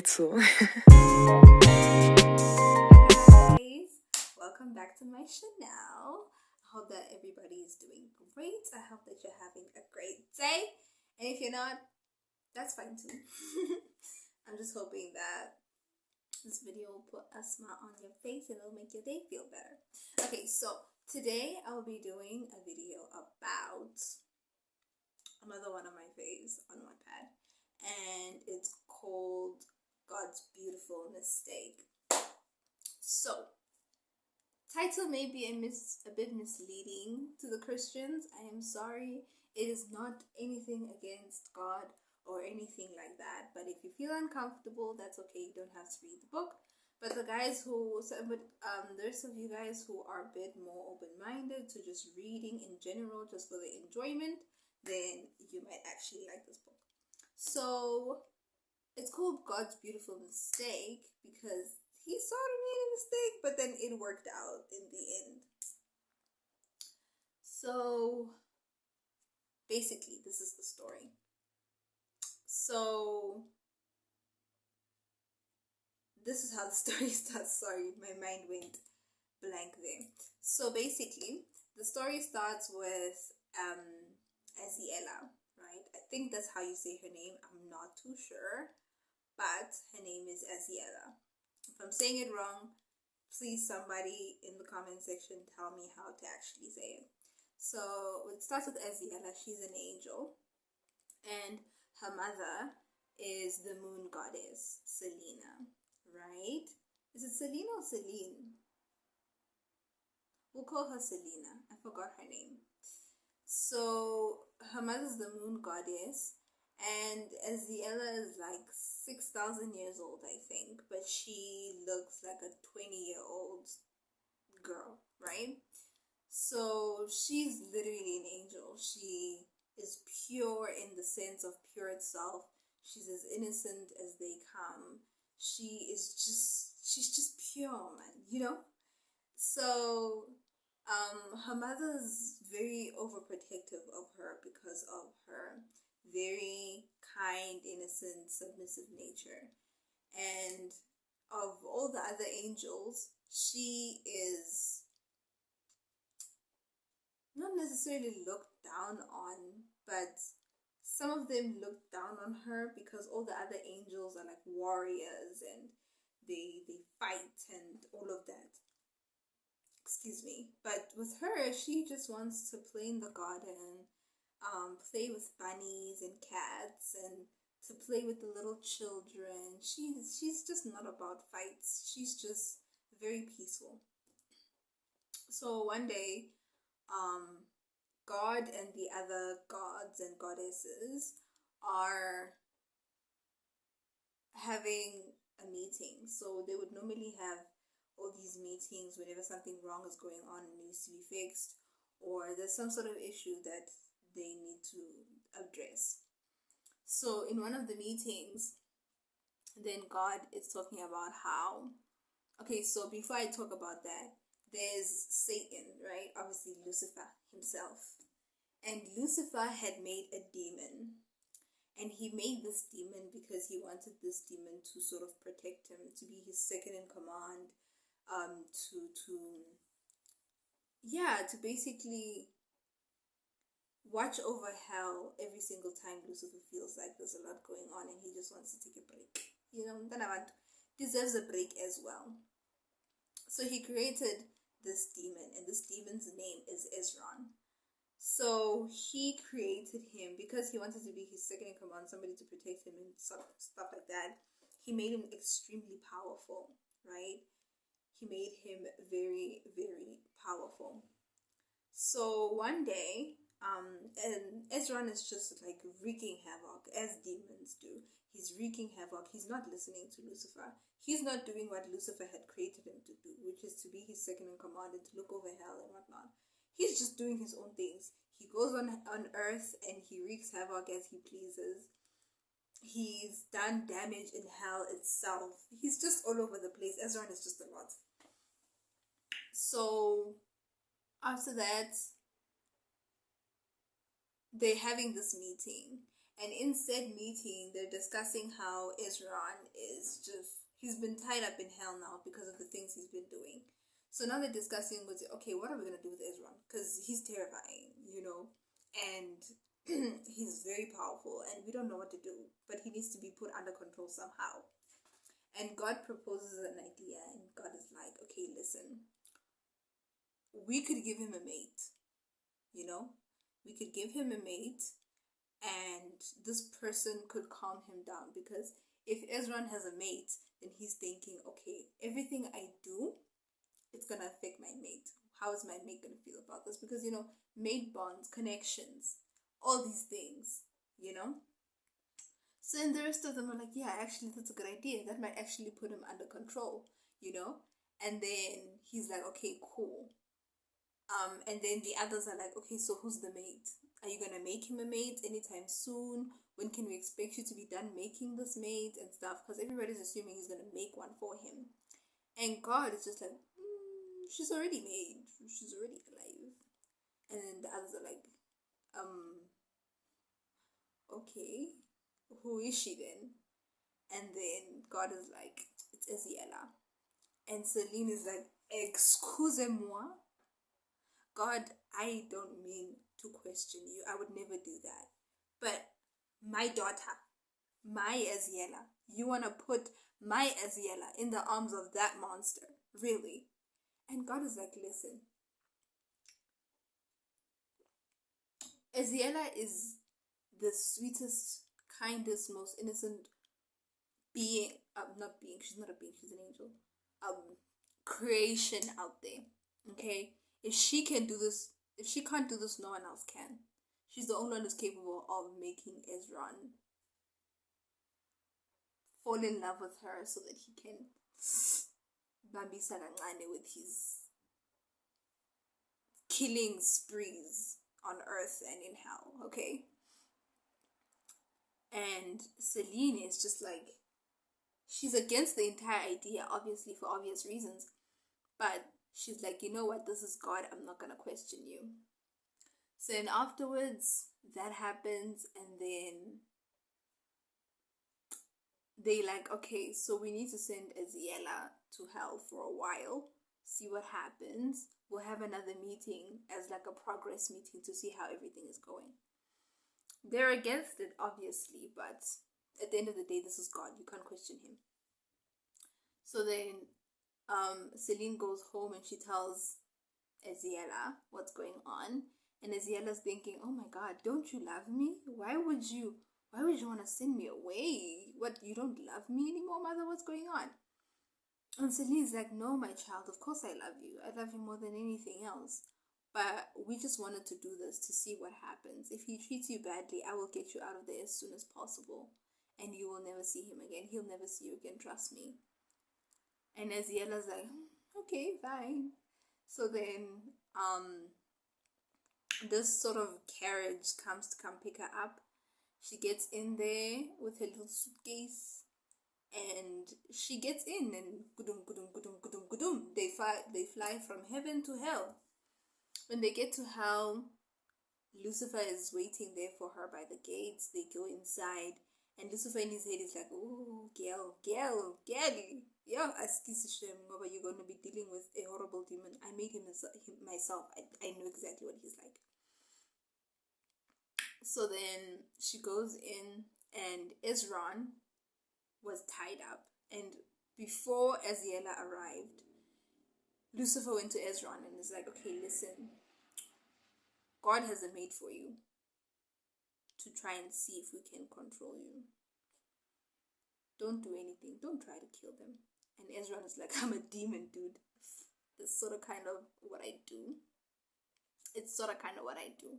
title. Guys, welcome back to my channel. I hope that everybody is doing great. I hope that you're having a great day. And if you're not, that's fine too. I'm just hoping that this video will put a smile on your face and it'll make your day feel better. Okay, so today I'll be doing a video about another one of my faves on Wattpad, and it's called God's Beautiful Mistake. So, title may be a bit misleading to the Christians. I am sorry. It is not anything against God or anything like that. But if you feel uncomfortable, that's okay. You don't have to read the book. But the guys there's some of you guys who are a bit more open-minded to just reading in general, just for the enjoyment, then you might actually like this book. So it's called God's Beautiful Mistake because he sort of made a mistake, but then it worked out in the end. So basically, this is the story. So this is how the story starts. Sorry, my mind went blank there. So basically, the story starts with Aziela, right? I think that's how you say her name. I'm not too sure, but her name is Aziela. If I'm saying it wrong, please somebody in the comment section tell me how to actually say it. So it starts with Aziela. She's an angel, and her mother is the moon goddess Selena, right? Is it Selena or Celine? We'll call her Selena. I forgot her name. So her mother's the moon goddess, and Aziela is like 6,000 years old, I think, but she looks like a 20-year-old girl, right? So she's literally an angel. She is pure in the sense of pure itself. She's as innocent as they come. She's just pure, man, So her mother's very overprotective of her because of her very kind, innocent, submissive nature. And of all the other angels, she is not necessarily looked down on, but some of them look down on her because all the other angels are like warriors and they fight and all of that. Excuse me. But with her, she just wants to play in the garden, play with bunnies and cats, and to play with the little children. She's just not about fights. She's just very peaceful. So one day, God and the other gods and goddesses are having a meeting. So they would normally have all these meetings whenever something wrong is going on and needs to be fixed, or there's some sort of issue that they need to address. So in one of the meetings, then God is talking about how, okay, so before I talk about that, there's Satan, right? Obviously Lucifer himself. And Lucifer had made a demon. And he made this demon because he wanted this demon to sort of protect him, to be his second in command, to basically watch over hell every single time Lucifer feels like there's a lot going on and he just wants to take a break. Danavan deserves a break as well. So he created this demon, and this demon's name is Ezron. So he created him because he wanted to be his second in command, somebody to protect him and stuff like that. He made him extremely powerful, right? He made him very, very powerful. So one day, and Ezron is just like wreaking havoc, as demons do. He's wreaking havoc. He's not listening to Lucifer. He's not doing what Lucifer had created him to do, which is to be his second in command and to look over hell and whatnot. He's just doing his own things. He goes on earth and he wreaks havoc as he pleases. He's done damage in hell itself. He's just all over the place. Ezron is just a lot. So after that, they're having this meeting, And in said meeting, they're discussing how Ezron is just, he's been tied up in hell now because of the things he's been doing. So now they're discussing with, okay, what are we going to do with Ezron? Because he's terrifying, and he's very powerful and we don't know what to do, but he needs to be put under control somehow. And God proposes an idea, and God is like, okay, listen, we could give him a mate, we could give him a mate, and this person could calm him down, because if Ezron has a mate, then he's thinking, okay, everything I do, it's gonna affect my mate. How is my mate gonna feel about this? Because mate bonds, connections, all these things, you know. So and the rest of them are like, yeah, actually that's a good idea. That might actually put him under control, And then he's like, okay, cool. And then the others are like, okay, so who's the mate? Are you gonna make him a mate anytime soon? When can we expect you to be done making this mate and stuff? Because everybody's assuming he's gonna make one for him. And God is just like, she's already made. She's already alive. And then the others are like, okay, who is she then? And then God is like, it's Aziela. And Celine is like, excusez-moi. God, I don't mean to question you. I would never do that. But my daughter, my Aziela, you want to put my Aziela in the arms of that monster? Really? And God is like, listen, Aziela is the sweetest, kindest, most innocent being, not being, she's not a being, she's an angel, creation out there. Okay? If she can do this, if she can't do this, no one else can. She's the only one who's capable of making Ezron fall in love with her so that he can bambisa kancane with his killing sprees on earth and in hell, okay? And Celine is just like, she's against the entire idea, obviously, for obvious reasons. But she's like, you know what, this is God, I'm not gonna question you. So then afterwards, that happens, and then they like, okay, so we need to send Aziela to hell for a while, see what happens. We'll have another meeting as like a progress meeting to see how everything is going. They're against it, obviously, but at the end of the day, this is God. You can't question him. So then Celine goes home and she tells Aziela what's going on. And Aziela's thinking, oh my God, don't you love me? Why would you want to send me away? What, you don't love me anymore, mother? What's going on? And Celine's like, no, my child, of course I love you. I love you more than anything else. But we just wanted to do this to see what happens. If he treats you badly, I will get you out of there as soon as possible. And you will never see him again. He'll never see you again, trust me. And Aziela's like, okay, fine. So then, this sort of carriage comes to come pick her up. She gets in there with her little suitcase, and she gets in, and gudum gudum gudum gudum gudum. They fly from heaven to hell. When they get to hell, Lucifer is waiting there for her by the gates. They go inside, and Lucifer in his head is like, oh, girl, yeah, ngoba you're going to be dealing with a horrible demon. I made him myself. I know exactly what he's like. So then she goes in, and Ezron was tied up. And before Aziela arrived, Lucifer went to Ezron and is like, okay, listen, God has a mate for you to try and see if we can control you. Don't do anything. Don't try to kill them. And Ezron is like, I'm a demon, dude. That's sort of kind of what I do. It's sort of kind of what I do.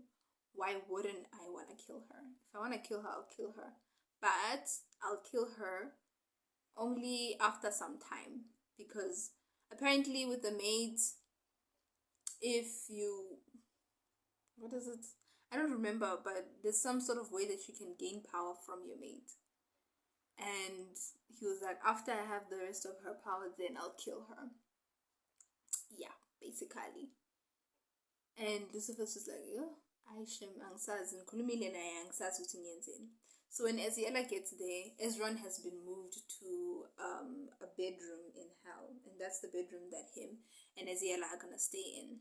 Why wouldn't I want to kill her? If I want to kill her, I'll kill her. But I'll kill her only after some time. Because apparently with the maids, if you... What is it? I don't remember, but there's some sort of way that you can gain power from your mate. And he was like, after I have the rest of her power, then I'll kill her. Yeah, basically. And Lucifer's just like, yo, Aishem angsazi, ngikhulumile naye angisazi ukuthi ngiyenzeni. So when Eziela gets there, Ezron has been moved to a bedroom in hell, and that's the bedroom that him and Eziela are gonna stay in.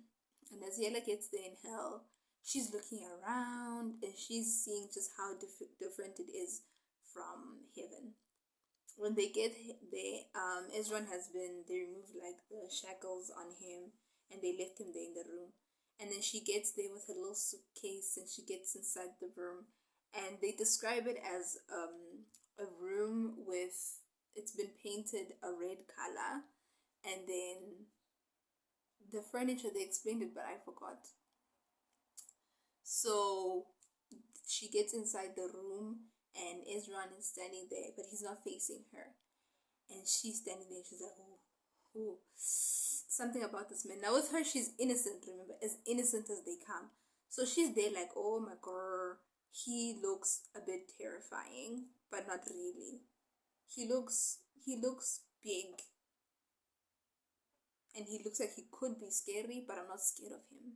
And Eziela gets there in hell. She's looking around and she's seeing just how different it is from heaven. When they get there, Ezron has been, they removed like the shackles on him and they left him there in the room. And then she gets there with her little suitcase and she gets inside the room, and they describe it as a room with, it's been painted a red color, and then the furniture, they explained it but I forgot. So she gets inside the room and Ezron is standing there, but he's not facing her. And she's standing there, she's like, oh, something about this man. Now with her, she's innocent, remember, as innocent as they come. So she's there like, oh my god, he looks a bit terrifying, but not really. He looks big. And he looks like he could be scary, but I'm not scared of him.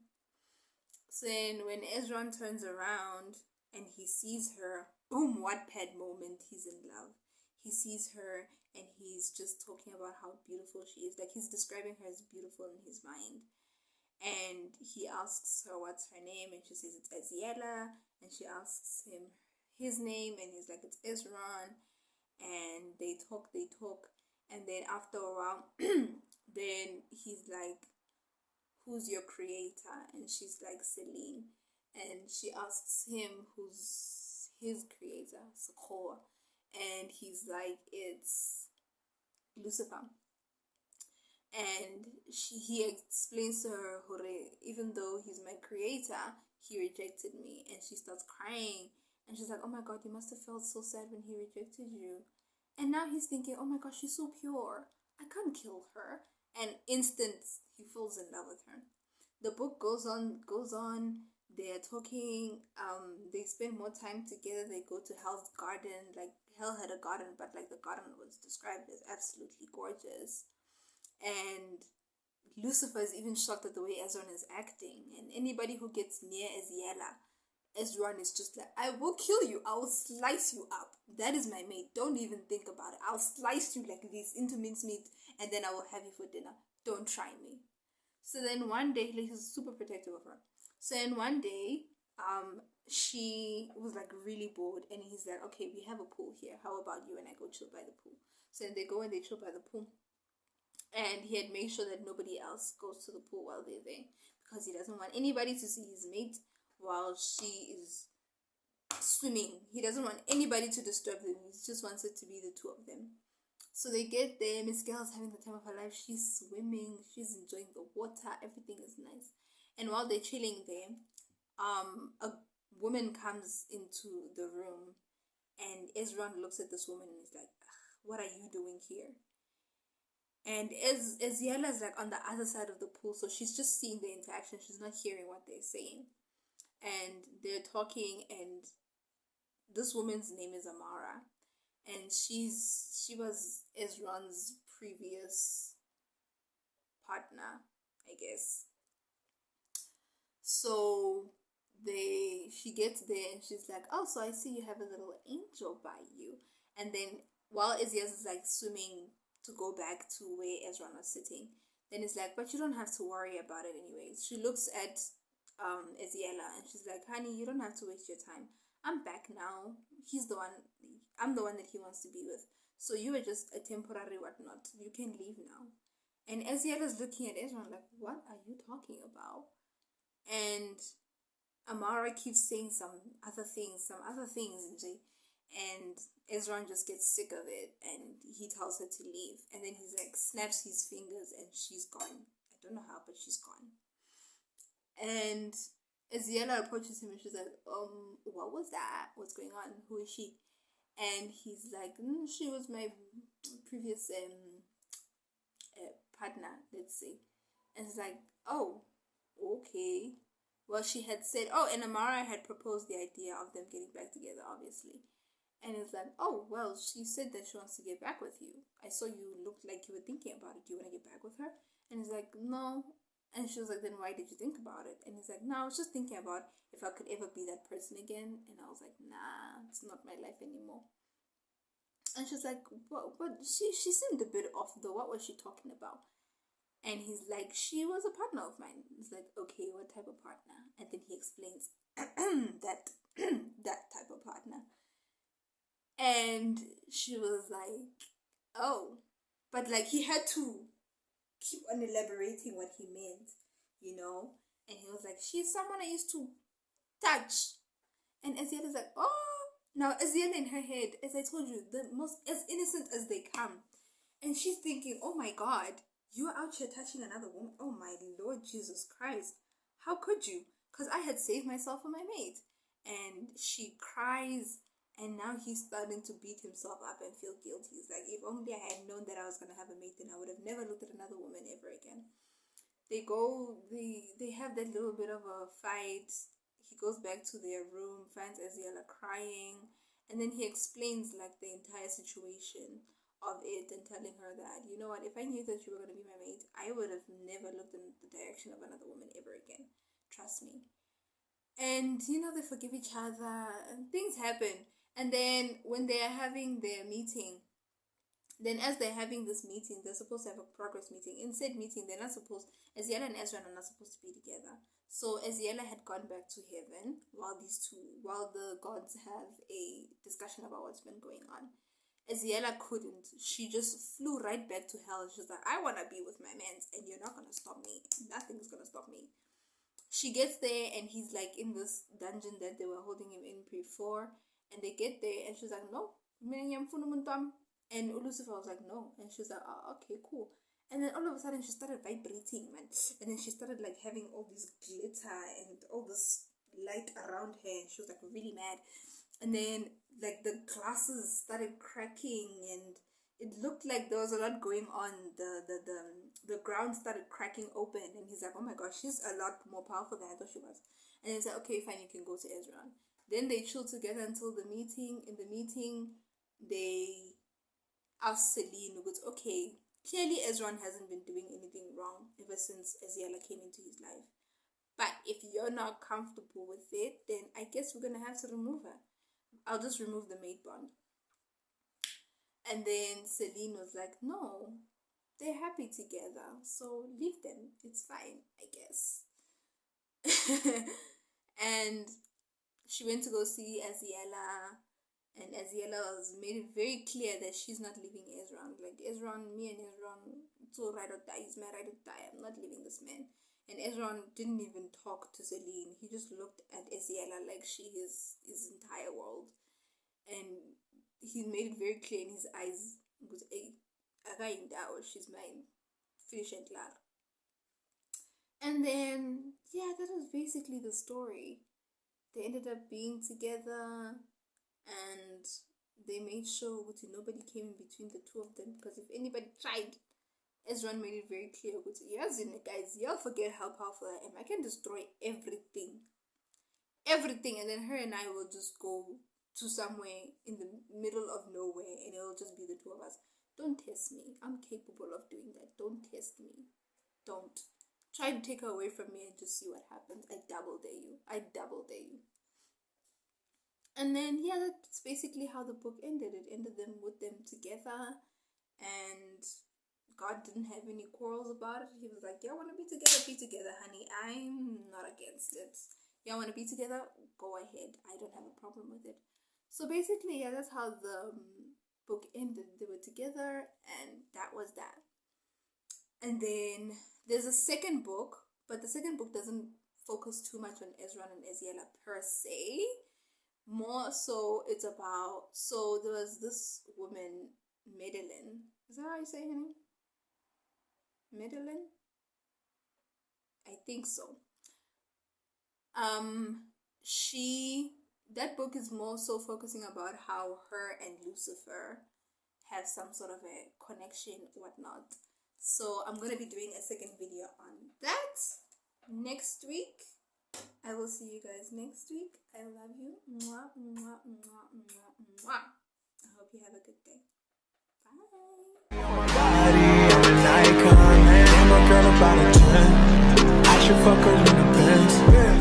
So then when Ezron turns around and he sees her, boom, Wattpad moment, he's in love. He sees her and he's just talking about how beautiful she is. Like, he's describing her as beautiful in his mind. And he asks her what's her name, and she says it's Eziela. And she asks him his name, and he's like, it's Ezron. And they talk, and then after a while, then he's like, who's your creator? And she's like, Celine. And she asks him who's his creator, Sakor. And he's like, it's Lucifer. And he explains to her, Hore, even though he's my creator, he rejected me. And she starts crying. And she's like, oh my god, you must have felt so sad when he rejected you. And now he's thinking, oh my gosh, she's so pure, I can't kill her. And instant, he falls in love with her. The book goes on. They're talking. They spend more time together. They go to Hell's garden. Like, Hell had a garden, but like the garden was described as absolutely gorgeous. And Lucifer is even shocked at the way Ezron is acting. And anybody who gets near Ezron is just like, I will kill you. I will slice you up. That is my mate. Don't even think about it. I'll slice you like this into mincemeat, and then I will have you for dinner. Don't try me. So then one day, like, he's super protective of her. So then one day, she was like really bored, and he's like, okay, we have a pool here. How about you and I go chill by the pool? So then they go and they chill by the pool. And he had made sure that nobody else goes to the pool while they're there, because he doesn't want anybody to see his mate while she is swimming. He doesn't want anybody to disturb them. He just wants it to be the two of them. So they get there. Miss Girl's having the time of her life. She's swimming. She's enjoying the water. Everything is nice. And while they're chilling there, a woman comes into the room, and Ezron looks at this woman and is like, what are you doing here? And Eziela is like on the other side of the pool, so she's just seeing the interaction. She's not hearing what they're saying. And they're talking, and this woman's name is Amara, and she was Ezron's previous partner, I guess. So she gets there and she's like, oh, so I see you have a little angel by you. And then while Eziela is like swimming to go back to where Ezron was sitting, then it's like, but you don't have to worry about it anyways. She looks at Eziela and she's like, honey, you don't have to waste your time. I'm back now. I'm the one that he wants to be with. So you were just a temporary whatnot. You can leave now. And Eziela's looking at Ezron like, what are you talking about? And Amara keeps saying some other things, and Ezron just gets sick of it and he tells her to leave. And then he's like, snaps his fingers and she's gone. I don't know how, but she's gone. And Eziela approaches him and she's like, what was that? What's going on? Who is she? And he's like, she was my previous partner, let's say. And it's like, oh, okay. Well, she had said, and Amara had proposed the idea of them getting back together, obviously. And it's like, oh, well, she said that she wants to get back with you. I saw you looked like you were thinking about it. Do you want to get back with her? And it's like, no, And she was like, then why did you think about it? And he's like, no, I was just thinking about if I could ever be that person again. And I was like, nah, it's not my life anymore. And she's like, what? She seemed a bit off though. What was she talking about? And he's like, she was a partner of mine. He's like, okay, what type of partner? And then he explains that that type of partner. And she was like, oh, but like he had to keep on elaborating what he meant, you know? And he was like, she's someone I used to touch. And Aziela's like, oh, now Aziela in her head, as I told you, the most as innocent as they come. And she's thinking, oh my God, you're out here touching another woman. Oh my Lord Jesus Christ. How could you? Because I had saved myself for my mate. And she cries, and now he's starting to beat himself up and feel guilty. He's like, if only I had known that I was going to have a mate, then I would have never looked at another woman ever again. They have that little bit of a fight. He goes back to their room, finds Aziela crying, and then he explains like the entire situation of it and telling her that, you know what, if I knew that you were going to be my mate, I would have never looked in the direction of another woman ever again. Trust me. And, you know, they forgive each other and things happen. And then when they are having their meeting, then as they're having this meeting, they're supposed to have a progress meeting. In said meeting, they're not supposed, Aziela and Ezra are not supposed to be together. So Aziela had gone back to heaven while the gods have a discussion about what's been going on. Aziela couldn't. She just flew right back to hell. She was like, I want to be with my man, and you're not going to stop me. Nothing's going to stop me. She gets there, and he's like in this dungeon that they were holding him in before. And they get there, and she's like, no. And Lucifer was like, no. And she's like, oh, okay, cool. And then all of a sudden, she started vibrating, man. And then she started like having all this glitter and all this light around her. And she was like really mad. And then like the glasses started cracking, and it looked like there was a lot going on. The ground started cracking open, and he's like, oh my gosh, she's a lot more powerful than I thought she was. And he's like, okay, fine, you can go to Ezra. Then they chill together until the meeting. In the meeting, they ask Celine, okay, clearly Ezra hasn't been doing anything wrong ever since Aziela came into his life. But if you're not comfortable with it, then I guess we're going to have to remove her. I'll just remove the mate bond. And then Celine was like, no, they're happy together, so leave them. It's fine, I guess. And she went to go see Aziela, and Aziela made it very clear that she's not leaving Ezra. Like, Ezra, me and Ezra, it's all right or die. He's my right or die. I'm not leaving this man. And Ezra didn't even talk to Celine. He just looked at Aziela like she is his entire world. And he made it very clear in his eyes. He goes, hey, she's mine. Finish and clear. And then, yeah, that was basically the story. They ended up being together, and they made sure that nobody came in between the two of them, because if anybody tried, Ezra made it very clear, yes, guys, y'all forget how powerful I am. I can destroy everything. Everything. And then her and I will just go to somewhere in the middle of nowhere, and it'll just be the two of us. Don't test me. I'm capable of doing that. Don't test me. Don't. Try to take her away from me and just see what happens. I double dare you. And then, yeah, that's basically how the book ended. It ended with them together, and God didn't have any quarrels about it. He was like, y'all want to be together, honey. I'm not against it. Y'all want to be together? Go ahead. I don't have a problem with it. So basically, yeah, that's how the book ended. They were together, and that was that. And then there's a second book, but the second book doesn't focus too much on Ezra and Aziela per se. More so, it's about, so there was this woman, Madeline. Is that how you say her name? Madeline? I think so. That book is more so focusing about how her and Lucifer have some sort of a connection, whatnot. So I'm going to be doing a second video on that next week. I will see you guys next week. I love you. Mwah, mwah, mwah, mwah, mwah. I hope you have a good day. Bye. should fuck her in the Benz.